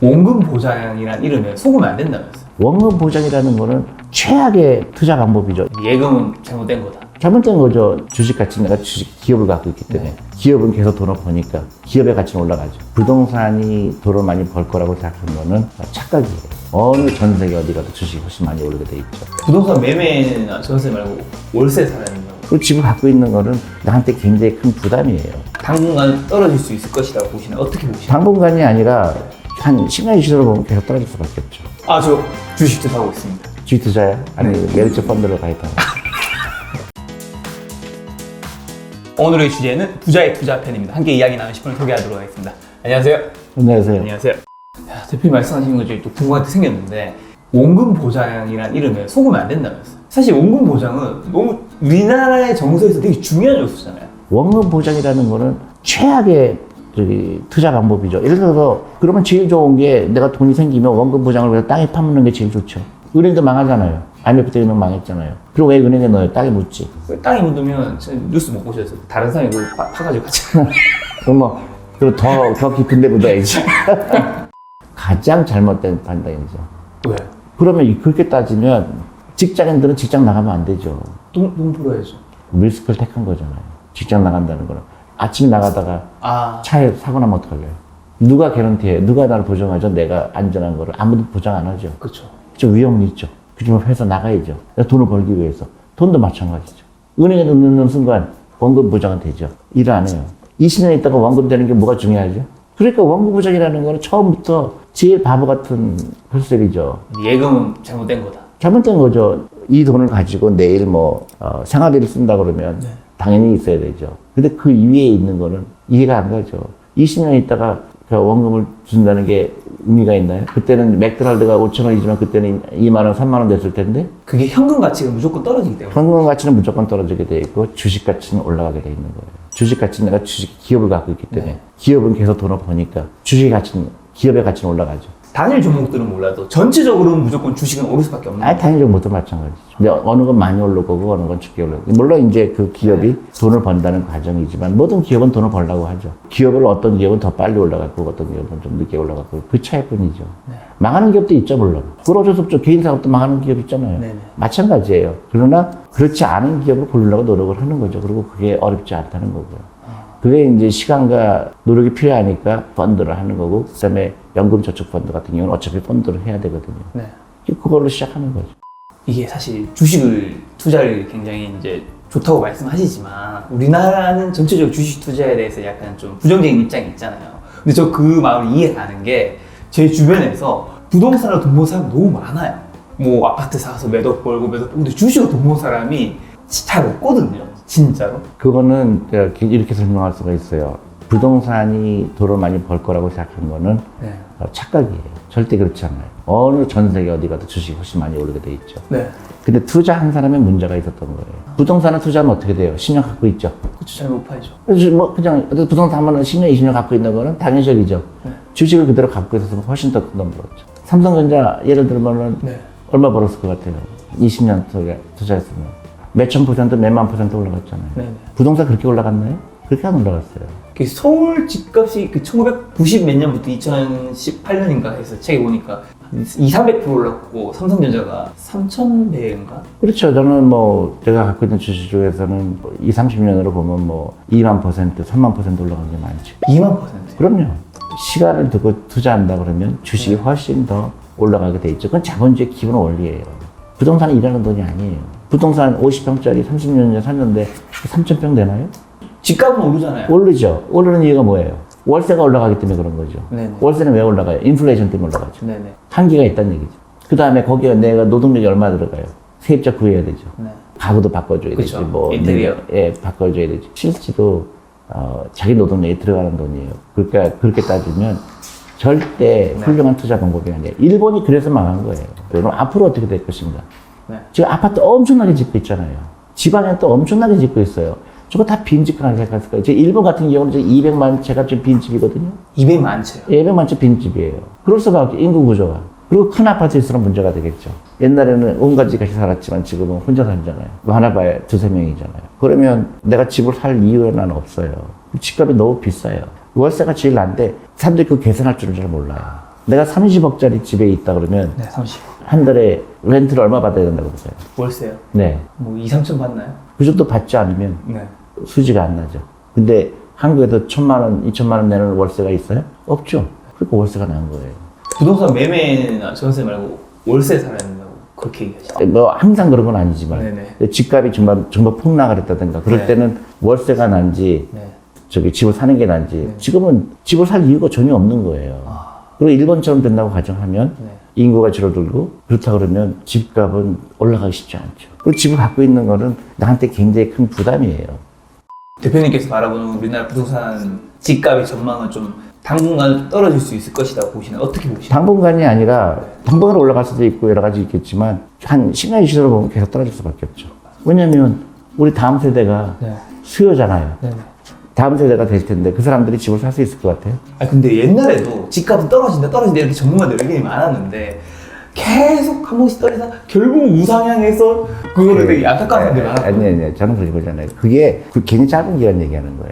원금 보장이란 이름에 속으면 안 된다면서요. 원금 보장이라는 거는 최악의 투자 방법이죠. 예금은 잘못된 거다. 잘못된 거죠. 주식 가치는 내가 기업을 갖고 있기 때문에 기업은 계속 돈을 버니까 기업의 가치는 올라가죠. 부동산이 돈을 많이 벌 거라고 생각하는 거는 착각이에요. 어느 전 세계 어디 가도 주식이 훨씬 많이 오르게 돼 있죠. 부동산 매매나 전세 말고 월세 사는 거. 그 집을 갖고 있는 거는 나한테 굉장히 큰 부담이에요. 당분간 떨어질 수 있을 것이라고 보시나요? 어떻게 보시나요? 당분간이 아니라 한 10년 이상으로 보면 계속 떨어질 수밖에 없죠. 아, 저 주식도 사고 있습니다. 주식 투자야? 아니 메리츠 펀드로 가입하 오늘의 주제는 부자의 투자편입니다. 함께 이야기 나누실 분을 소개하도록 하겠습니다. 안녕하세요. 안녕하세요. 안녕하세요. 야, 대표님 말씀하신 것 중에 또 궁금한 게 생겼는데 원금 보장이란 이름에 속으면 안 된다면서요. 사실 원금 보장은 너무 우리나라의 정서에서 되게 중요한 요소잖아요. 원금 보장이라는 거는 최악의 투자 방법이죠. 예를 들어서 그러면 제일 좋은 게 내가 돈이 생기면 원금 보장을 위해서 땅에 파묻는 게 제일 좋죠. 은행도 망하잖아요. IMF 때 은행 망했잖아요. 그리고 왜 은행에 넣어요? 땅에 묻지. 땅에 묻으면 뉴스 못 보셨어요. 다른 사람이 그걸 파가지고 같이. 그럼 뭐 더 깊은 데 묻어야지. 가장 잘못된 판단이죠. 왜? 그러면 그렇게 따지면 직장인들은 직장 나가면 안 되죠. 돈 벌어야죠. 리스크를 택한 거잖아요. 직장 나간다는 거는. 아침에 나가다가 차에 사고 나면 어떡할래요? 누가 개런티해요? 누가 나를 보장하죠? 내가 안전한 거를. 아무도 보장 안 하죠. 그렇죠. 좀 위험이 있죠. 그렇지만 회사 나가야죠. 돈을 벌기 위해서. 돈도 마찬가지죠. 은행에 넣는 순간 원금 보장은 되죠. 일을 안 해요. 20년 있다가 원금 되는 게 뭐가 중요하죠? 그러니까 원금 보장이라는 거는 처음부터 제일 바보 같은 혈세이죠. 예금은 잘못된 거다. 잘못된 거죠. 이 돈을 가지고 내일 생활비를 쓴다 그러면 당연히 있어야 되죠. 근데 그 위에 있는 거는 이해가 안 가죠. 20년 있다가 그 원금을 준다는 게 의미가 있나요? 그때는 맥도날드가 5,000원이지만 그때는 2만 원, 3만 원 됐을 텐데 그게 현금 가치가 무조건 떨어지기 때문에. 현금 가치는 무조건 떨어지게 돼 있고 주식 가치는 올라가게 돼 있는 거예요. 주식 가치는 내가 기업을 갖고 있기 때문에 기업은 계속 돈을 버니까 주식 가치는 기업의 가치는 올라가죠. 단일 종목들은 몰라도 전체적으로는 무조건 주식은 오를 수밖에 없는 거예요. 단일 종목도 마찬가지죠. 근데 어느 건 많이 오를 거고 어느 건 적게 오를 거고. 물론 이제 그 기업이 돈을 번다는 과정이지만 모든 기업은 돈을 벌려고 하죠. 기업을 어떤 기업은 더 빨리 올라가고 어떤 기업은 좀 늦게 올라가고 그 차이뿐이죠. 망하는 기업도 있죠 물론. 그건 어쩔 수 없죠. 개인 사업도 망하는 기업 있잖아요. 마찬가지예요. 그러나 그렇지 않은 기업을 고르려고 노력을 하는 거죠. 그리고 그게 어렵지 않다는 거고요. 그게 이제 시간과 노력이 필요하니까 펀드를 하는 거고, 그 다음에 연금저축펀드 같은 경우는 어차피 펀드를 해야 되거든요. 그걸로 시작하는 거죠. 이게 사실 주식을 투자를 굉장히 이제 좋다고 말씀하시지만 우리나라는 전체적으로 주식 투자에 대해서 약간 좀 부정적인 입장이 있잖아요. 근데 저 그 마음을 이해가는 게 제 주변에서 부동산으로 돈 버는 사람이 너무 많아요. 뭐 아파트 사서 매덕 벌고 근데 주식으로 돈 버는 사람이 잘 없거든요. 진짜로. 그거는 이렇게 설명할 수가 있어요. 부동산이 돈을 많이 벌 거라고 생각하는 거는 착각이에요. 절대 그렇지 않아요. 어느 전 세계 어디 가도 주식이 훨씬 많이 오르게 돼 있죠. 근데 투자한 사람의 문제가 있었던 거예요. 부동산을 투자하면 어떻게 돼요? 10년 갖고 있죠. 그렇죠. 잘 못 팔죠. 뭐 그냥 부동산 하면 10년, 20년 갖고 있는 거는 당연적이죠. 주식을 그대로 갖고 있었으면 훨씬 더 큰 돈 벌었죠. 삼성전자 예를 들면은 얼마 벌었을 것 같아요? 20년 투자했으면. 몇천 %, 몇만 % 올라갔잖아요. 부동산 그렇게 올라갔나요? 그렇게 안 올라갔어요. 서울 집값이 그 1990 몇 년부터 2018년인가 해서 책에 보니까 200~300% 올랐고 삼성전자가 3,000배인가? 그렇죠. 저는 제가 갖고 있는 주식 중에서는 20~30년으로 보면 2만 %, 3만 % 올라간 게 많죠. 2만 %? 그럼요. 시간을 두고 투자한다 그러면 주식이 훨씬 더 올라가게 돼 있죠. 그건 자본주의 기본 원리예요. 부동산은 일하는 돈이 아니에요. 부동산 50평짜리 30년 전에 샀는데 3,000평 되나요? 집값은 오르잖아요. 오르죠. 오르는 이유가 뭐예요? 월세가 올라가기 때문에 그런 거죠. 월세는 왜 올라가요? 인플레이션 때문에 올라가죠. 한계가 있다는 얘기죠. 그 다음에 거기에 내가 노동력이 얼마 들어가요? 세입자 구해야 되죠. 가구도 바꿔줘야 되지. 인테리어. 바꿔줘야 되지. 실제로 자기 노동력이 들어가는 돈이에요. 그러니까 그렇게 따지면 절대 훌륭한 투자 방법이 아니에요. 일본이 그래서 망한 거예요. 그럼 앞으로 어떻게 될 것인가? 지금 아파트 엄청나게 짓고 있잖아요. 지방에 또 엄청나게 짓고 있어요. 저거 다 빈집이라고 생각했을 거예요. 지금 일본 같은 경우는 200만 채가 지금 빈집이거든요. 200만 채요? 200만 채 빈집이에요. 그럴 수밖에 인구 구조가. 그리고 큰 아파트일수록 문제가 되겠죠. 옛날에는 온 가지 같이 살았지만 지금은 혼자 살잖아요. 하나 봐야 2~3명이잖아요. 그러면 내가 집을 살 이유는 난 없어요. 집값이 너무 비싸요. 월세가 제일 난데 사람들이 그 계산할 줄은 잘 몰라요. 내가 30억짜리 집에 있다 그러면 네, 30. 한 달에 렌트를 얼마 받아야 된다고 보세요? 월세요? 네. 뭐 2, 3천 받나요? 그 정도 받지 않으면 네. 수지가 안 나죠. 근데 한국에도 1,000만 원, 2,000만 원 내는 월세가 있어요? 없죠. 그러니까 월세가 난 거예요. 부동산 매매나 전세 말고 월세 살아야 된다고 그렇게 얘기하시죠? 뭐 항상 그런 건 아니지만 네네. 집값이 정말 폭락을 했다든가 그럴 네. 때는 월세가 난지 네. 저기 집을 사는 게 난지 네. 지금은 집을 살 이유가 전혀 없는 거예요. 그리고 일본처럼 된다고 가정하면 네. 인구가 줄어들고 그렇다 그러면 집값은 올라가기 쉽지 않죠. 그리고 집을 갖고 있는 거는 나한테 굉장히 큰 부담이에요. 대표님께서 바라보는 우리나라 부동산 집값의 전망은 좀 당분간 떨어질 수 있을 것이다 보시나요? 어떻게 보시나요? 당분간이 아니라 당분간 올라갈 수도 있고 여러 가지 있겠지만 한 10년, 20년으로 보면 계속 떨어질 수밖에 없죠. 왜냐면 우리 다음 세대가 네. 수요잖아요. 네네. 다음 세대가 될 텐데 그 사람들이 집을 살 수 있을 것 같아요? 아 근데 옛날에도 집값은 떨어진다 이렇게 전문가들 의견이 많았는데 계속 한 번씩 떨어져 결국 우상향해서 그거를 되게 안타까운 분들이 많았거든요. 아니, 저는 그렇게 보잖아요. 그게 굉장히 짧은 기간 얘기하는 거예요.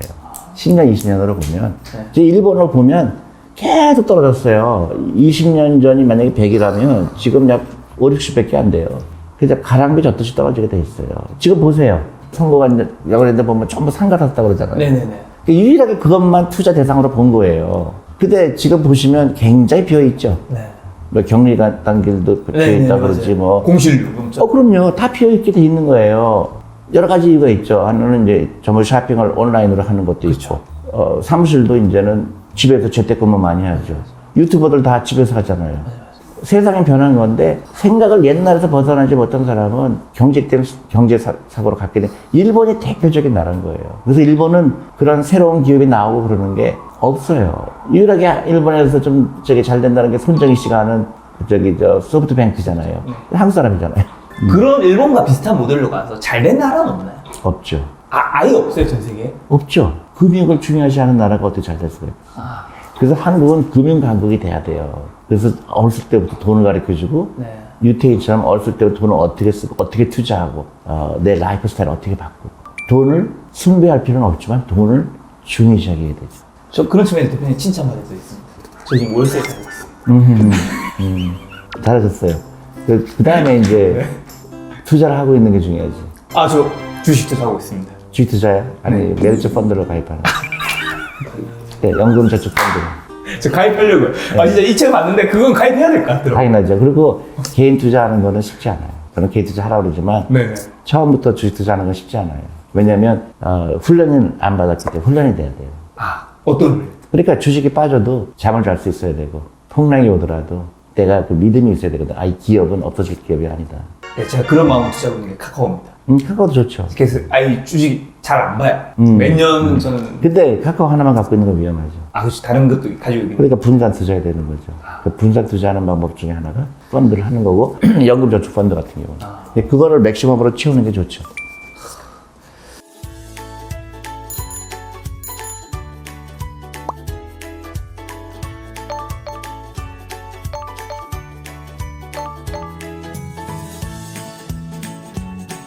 10년, 20년으로 보면. 네. 이제 일본을 보면 계속 떨어졌어요. 20년 전이 만약에 100이라면 지금 약 5, 60밖에 안 돼요. 그래서 가랑비 젖듯이 떨어지게 돼 있어요. 지금 보세요. 선거가 여론인데 보면 전부 상 같았다고 그러잖아요. 네네네. 유일하게 그것만 투자 대상으로 본 거예요. 근데 지금 보시면 굉장히 비어있죠. 네. 뭐 격리가 단길도 비어있다 그러지 뭐. 공실요금죠. 그럼요. 다 비어있게 돼 있는 거예요. 여러 가지 이유가 있죠. 하나는 이제 전부 쇼핑을 온라인으로 하는 것도 있고, 사무실도 이제는 집에서 재택근무 많이 하죠. 유튜버들 다 집에서 하잖아요. 세상이 변한 건데 생각을 옛날에서 벗어나지 못한 사람은 경제 때문에 경제 사고로 갖게 된 일본이 대표적인 나라인 거예요. 그래서 일본은 그런 새로운 기업이 나오고 그러는 게 없어요. 유일하게 일본에서 좀 저기 잘 된다는 게 손정희 씨가 하는 소프트뱅크잖아요. 한국 사람이잖아요. 그런 일본과 비슷한 모델로 가서 잘 된 나라는 없나요? 없죠. 아예 없어요 전 세계에? 없죠. 금융을 중요시하는 나라가 어떻게 잘 될 수가 있어요. 그래서 한국은 금융 강국이 돼야 돼요. 그래서 어렸을 때부터 돈을 가르쳐주고 네. 유태인처럼 어렸을 때부터 돈을 어떻게 쓰고 어떻게 투자하고 내 라이프 스타일을 어떻게 바꾸고 돈을 숭배할 필요는 없지만 돈을 중요시하게 해야 되죠. 저 그런 측면에서 대표님 칭찬받을 수 있습니다. 저 지금 월세에 살고 있어요. 잘하셨어요. 그 다음에 이제 투자를 하고 있는 게 중요하지. 아 저 주식 투자하고 있습니다. 주식 투자야? 아니 메리츠 펀드로 가입하는. 네, 연금저축 펀드로. 저 가입하려고요. 아 진짜 이 책 봤는데 그건 가입해야 될 것 같더라고요. 당연하죠. 그리고 개인 투자하는 거는 쉽지 않아요. 저는 개인 투자 하라고 그러지만 네네. 처음부터 주식 투자하는 건 쉽지 않아요. 왜냐면 훈련은 안 받았기 때문에 훈련이 돼야 돼요. 아 어떤? 그러니까 주식이 빠져도 잠을 잘 수 있어야 되고 폭락이 오더라도 내가 그 믿음이 있어야 되거든. 이 기업은 없어질 기업이 아니다. 네, 제가 그런 마음으로 투자하고 있는 게 카카오입니다. 카카오도 좋죠. 그래서 아이 주식 잘 안 봐요. 매년 저는 근데 카카오 하나만 갖고 있는 건 위험하죠. 그렇지 다른 것도 가지고 있는. 그러니까 분산 투자해야 되는 거죠. 그 분산 투자하는 방법 중에 하나가 펀드를 하는 거고 연금저축 펀드 같은 경우는. 근데 그거를 맥시멈으로 채우는 게 좋죠.